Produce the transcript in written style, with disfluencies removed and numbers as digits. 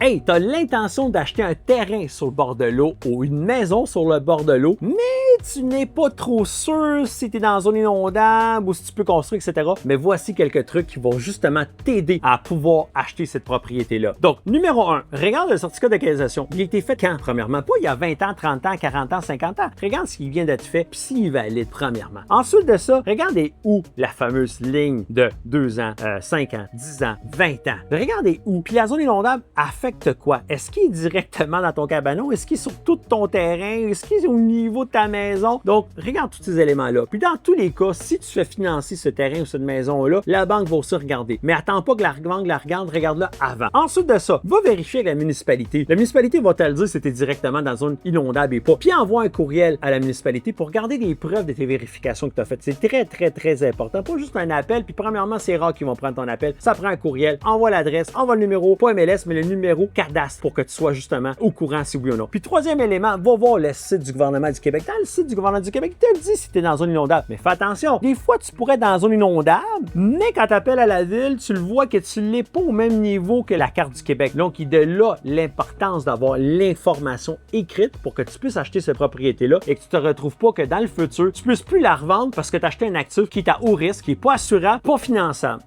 Hey, t'as l'intention d'acheter un terrain sur le bord de l'eau ou une maison sur le bord de l'eau, mais tu n'es pas trop sûr si tu es dans une zone inondable ou si tu peux construire, etc. Mais voici quelques trucs qui vont justement t'aider à pouvoir acheter cette propriété-là. Donc, numéro 1, regarde le certificat de localisation. Il a été fait quand, premièrement? Pas il y a 20 ans, 30 ans, 40 ans, 50 ans. Regarde ce qui vient d'être fait, puis s'il est valide, premièrement. Ensuite de ça, regardez où la fameuse ligne de 2 ans, 5 ans, 10 ans, 20 ans. Regardez où. Puis la zone inondable affecte quoi? Est-ce qu'il est directement dans ton cabanon? Est-ce qu'il est sur tout ton terrain? Est-ce qu'il est au niveau de ta maison? Donc, regarde tous ces éléments-là. Puis dans tous les cas, si tu fais financer ce terrain ou cette maison-là, la banque va aussi regarder. Mais attends pas que la banque la regarde, regarde-la avant. Ensuite de ça, va vérifier avec la municipalité. La municipalité va te le dire si tu es directement dans une zone inondable et pas. Puis envoie un courriel à la municipalité pour garder des preuves de tes vérifications que tu as faites. C'est très, très, très important. Pas juste un appel. Puis premièrement, c'est rare qu'ils vont prendre ton appel. Ça prend un courriel, envoie l'adresse, envoie le numéro, pas MLS, mais le numéro cadastre pour que tu sois justement au courant si oui ou non. Puis troisième élément, va voir le site du gouvernement du Québec. Dans le site du gouvernement du Québec, il te dit si tu es dans une zone inondable. Mais fais attention, des fois tu pourrais être dans une zone inondable, mais quand tu appelles à la ville, tu le vois que tu l'es pas au même niveau que la carte du Québec. Donc, il est de là l'importance d'avoir l'information écrite pour que tu puisses acheter cette propriété-là et que tu te retrouves pas que dans le futur, tu puisses plus la revendre parce que tu as acheté un actif qui est à haut risque, qui est pas assurable, pas finançable.